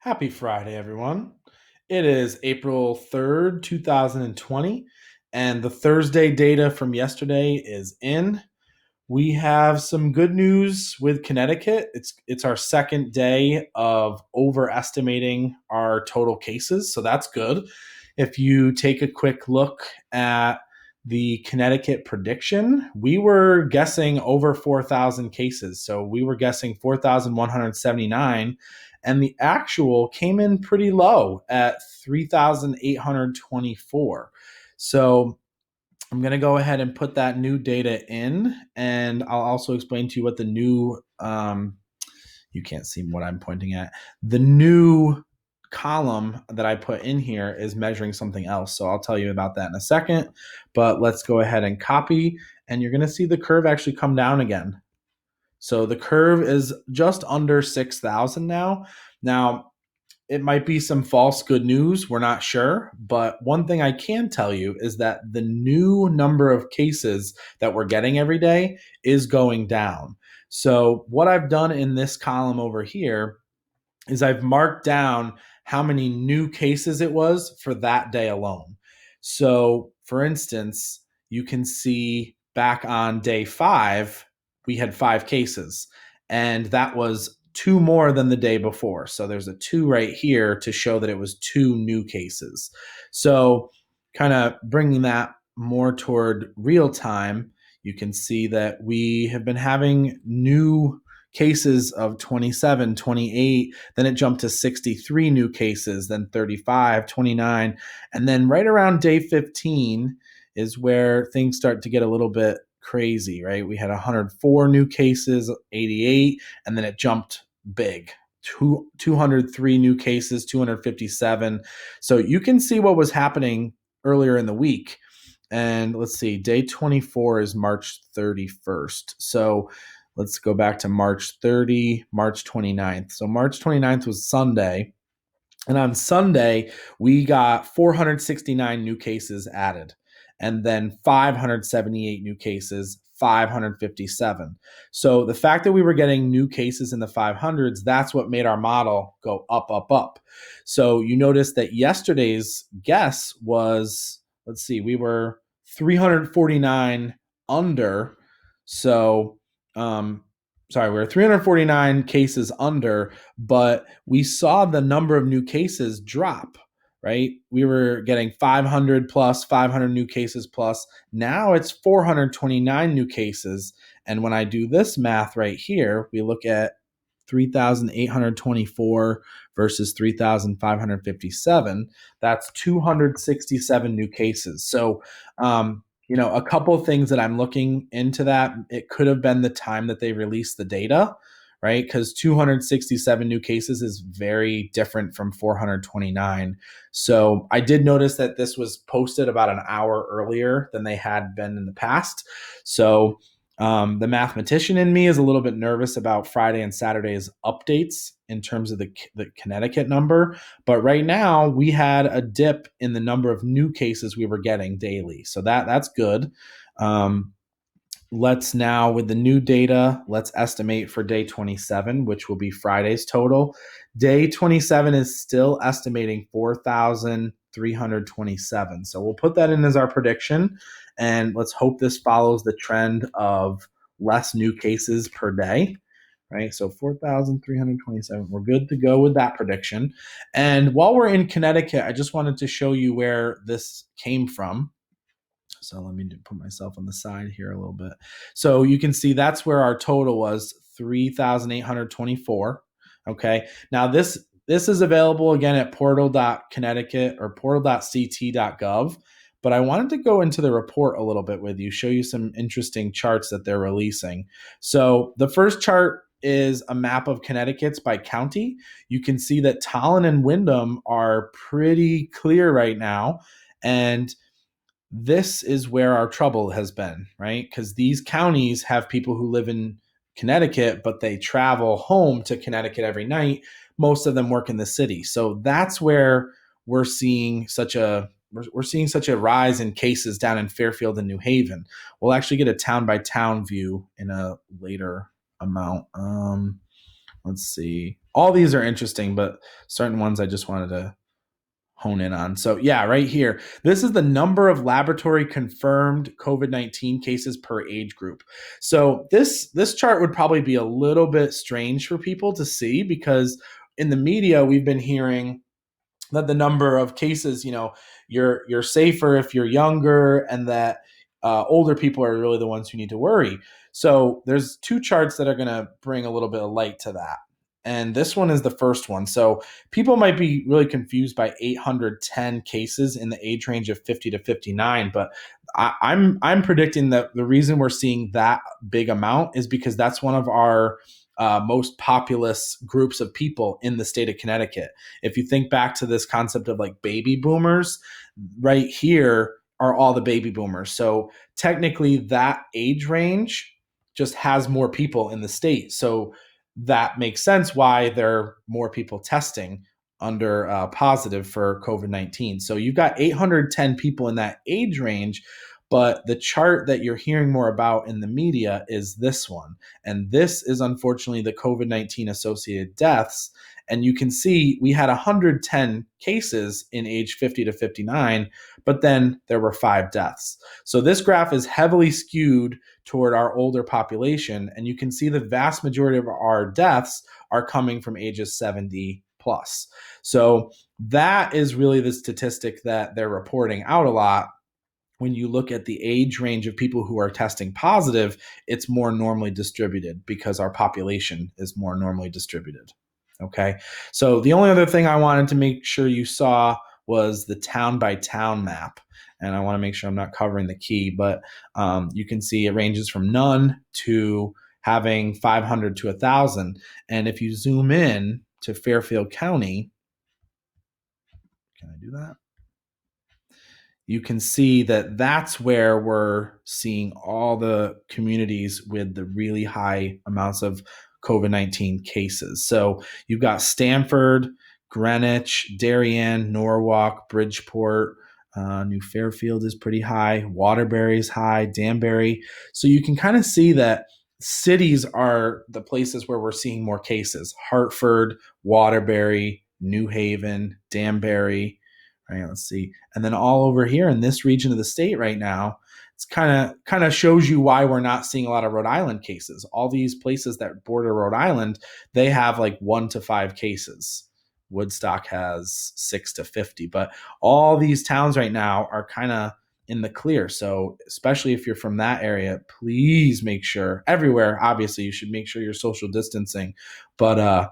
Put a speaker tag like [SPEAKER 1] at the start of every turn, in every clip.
[SPEAKER 1] Happy Friday, everyone. It is April 3rd, 2020, and the Thursday data from yesterday is in. We have some good news with Connecticut. It's our second day of overestimating our total cases, so that's good. If you take a quick look at the Connecticut prediction, we were guessing over 4,000 cases. So we were guessing 4,179, and the actual came in pretty low at 3,824. So I'm going to go ahead and put that new data in, and I'll also explain to you what the new, you can't see what I'm pointing at. The new column that I put in here is measuring something else. So I'll tell you about that in a second, but let's go ahead and copy, and you're going to see the curve actually come down again. So the curve is just under 6,000 now. Now, it might be some false good news. We're not sure. But one thing I can tell you is that the new number of cases that we're getting every day is going down. So, what I've done in this column over here is I've marked down how many new cases it was for that day alone. So, for instance, you can see back on day 5, we had 5 cases, and that was two more than the day before. So, there's a 2 right here to show that it was 2 new cases. So, kind of bringing that more toward real time, you can see that we have been having new cases of 27, 28, then it jumped to 63 new cases, then 35, 29, and then right around day 15 is where things start to get a little bit crazy, right? We had 104 new cases, 88, and then it jumped big. 203 new cases, 257. So you can see what was happening earlier in the week. And let's see, day 24 is March 31st. So let's go back to March 30, March 29th. So March 29th was Sunday. And on Sunday, we got 469 new cases added, and then 578 new cases, 557. So the fact that we were getting new cases in the 500s, that's what made our model go up, up, up. So you notice that yesterday's guess was, let's see, we were 349 under. So, we were 349 cases under, but we saw the number of new cases drop, right? We were getting 500 plus, 500 new cases plus. Now it's 429 new cases. And when I do this math right here, we look at 3,824 versus 3,557. That's 267 new cases. So, a couple of things that I'm looking into that, it could have been the time that they released the data, right? Because 267 new cases is very different from 429. So I did notice that this was posted about an hour earlier than they had been in the past. So the mathematician in me is a little bit nervous about Friday and Saturday's updates in terms of the Connecticut number. But right now, we had a dip in the number of new cases we were getting daily. So that's good. Let's now, with the new data, let's estimate for day 27, which will be Friday's total. Day 27 is still estimating 4,327. So we'll put that in as our prediction, and let's hope this follows the trend of less new cases per day, right? So 4,327. We're good to go with that prediction. And while we're in Connecticut, I just wanted to show you where this came from. So let me put myself on the side here a little bit. So you can see that's where our total was, 3,824. Okay. Now this is available again at portal.connecticut or portal.ct.gov. But I wanted to go into the report a little bit with you, show you some interesting charts that they're releasing. So the first chart is a map of Connecticut's by county. You can see that Tallinn and Windham are pretty clear right now. And this is where our trouble has been, right? Because these counties have people who live in Connecticut, but they travel home to Connecticut every night. Most of them work in the city. So that's where we're seeing such a rise in cases down in Fairfield and New Haven. We'll actually get a town by town view in a later amount. Let's see. All these are interesting, but certain ones I just wanted to hone in on. So yeah, right here, this is the number of laboratory confirmed COVID-19 cases per age group. So this chart would probably be a little bit strange for people to see, because in the media we've been hearing that the number of cases, you're safer if you're younger, and that older people are really the ones who need to worry. So there's two charts that are going to bring a little bit of light to that. And this one is the first one. So people might be really confused by 810 cases in the age range of 50 to 59, but I'm predicting that the reason we're seeing that big amount is because that's one of our most populous groups of people in the state of Connecticut. If you think back to this concept of like baby boomers, right here are all the baby boomers. So technically that age range just has more people in the state. So that makes sense why there are more people testing under positive for COVID-19. So you've got 810 people in that age range, but the chart that you're hearing more about in the media is this one. And this is unfortunately the COVID-19 associated deaths. And you can see we had 110 cases in age 50 to 59, but then there were 5 deaths. So this graph is heavily skewed toward our older population. And you can see the vast majority of our deaths are coming from ages 70 plus. So that is really the statistic that they're reporting out a lot. When you look at the age range of people who are testing positive, it's more normally distributed because our population is more normally distributed. Okay. So the only other thing I wanted to make sure you saw was the town by town map. And I want to make sure I'm not covering the key, but you can see it ranges from none to having 500 to 1,000. And if you zoom in to Fairfield County, can I do that? You can see that that's where we're seeing all the communities with the really high amounts of COVID-19 cases. So you've got Stamford, Greenwich, Darien, Norwalk, Bridgeport, New Fairfield is pretty high, Waterbury is high, Danbury. So you can kind of see that cities are the places where we're seeing more cases. Hartford, Waterbury, New Haven, Danbury. Right, let's see. And then all over here in this region of the state right now, it's kind of shows you why we're not seeing a lot of Rhode Island cases. All these places that border Rhode Island, they have like 1 to 5 cases. Woodstock has 6 to 50, but all these towns right now are kind of in the clear. So especially if you're from that area, please make sure everywhere, obviously you should make sure you're social distancing, but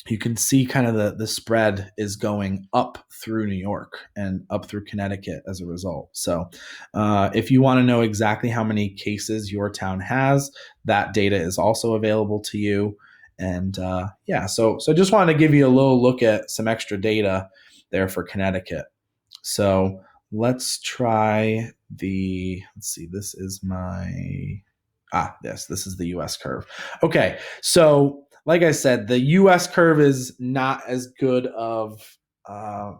[SPEAKER 1] you can see kind of the spread is going up through New York and up through Connecticut as a result. So if you want to know exactly how many cases your town has, that data is also available to you. And yeah, so just wanted to give you a little look at some extra data there for Connecticut. So let's try let's see, this is this is the US curve. Okay, so like I said, the US curve is not as good of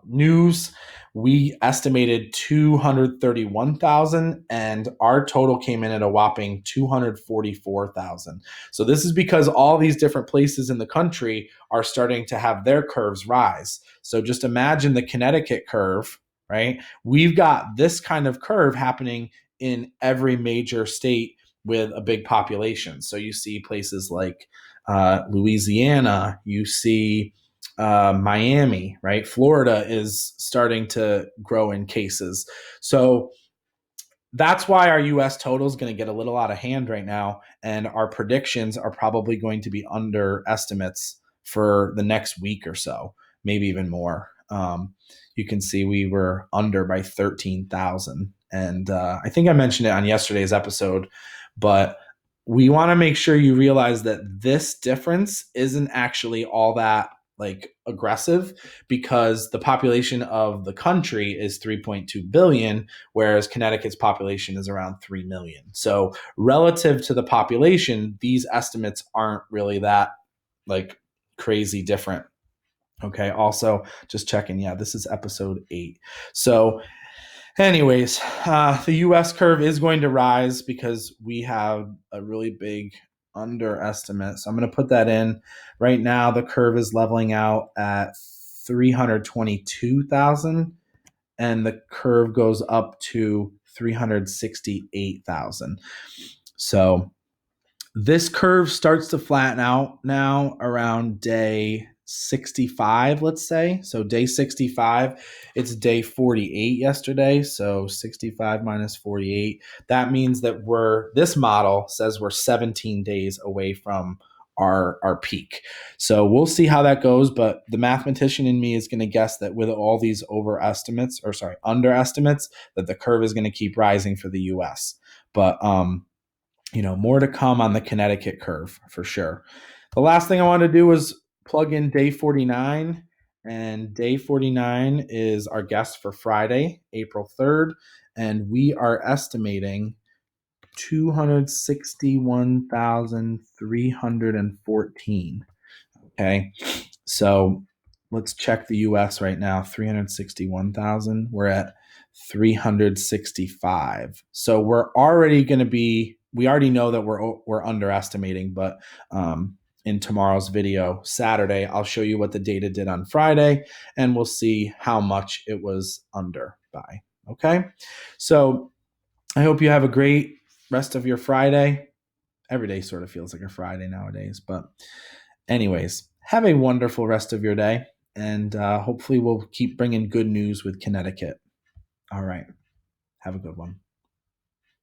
[SPEAKER 1] news. We estimated 231,000 and our total came in at a whopping 244,000. So this is because all these different places in the country are starting to have their curves rise. So just imagine the Connecticut curve, right? We've got this kind of curve happening in every major state with a big population. So you see places like Louisiana, you see Miami, right? Florida is starting to grow in cases. So that's why our US total is going to get a little out of hand right now. And our predictions are probably going to be under estimates for the next week or so, maybe even more. You can see we were under by 13,000. And I think I mentioned it on yesterday's episode, but we want to make sure you realize that this difference isn't actually all that like aggressive, because the population of the country is 3.2 billion, whereas Connecticut's population is around 3 million. So relative to the population, these estimates aren't really that like crazy different. Okay. Also just checking. Yeah, this is episode 8. So anyways, the US curve is going to rise because we have a really big underestimate. So I'm going to put that in. Right now, the curve is leveling out at 322,000, and the curve goes up to 368,000. So this curve starts to flatten out now around day 65, let's say. So day 65, it's day 48 yesterday. So 65 minus 48. That means that this model says we're 17 days away from our peak. So we'll see how that goes. But the mathematician in me is going to guess that with all these underestimates, that the curve is going to keep rising for the US. But more to come on the Connecticut curve for sure. The last thing I want to do is plug in day 49. And day 49 is our guest for Friday, April 3rd. And we are estimating 261,314. Okay. So let's check the US right now. 361,000. We're at 365. So we're already going to be, we already know that we're underestimating, but in tomorrow's video, Saturday, I'll show you what the data did on Friday, and we'll see how much it was under by. Okay. So I hope you have a great rest of your Friday. Every day sort of feels like a Friday nowadays, but anyways, have a wonderful rest of your day, and hopefully we'll keep bringing good news with Connecticut. All right. Have a good one.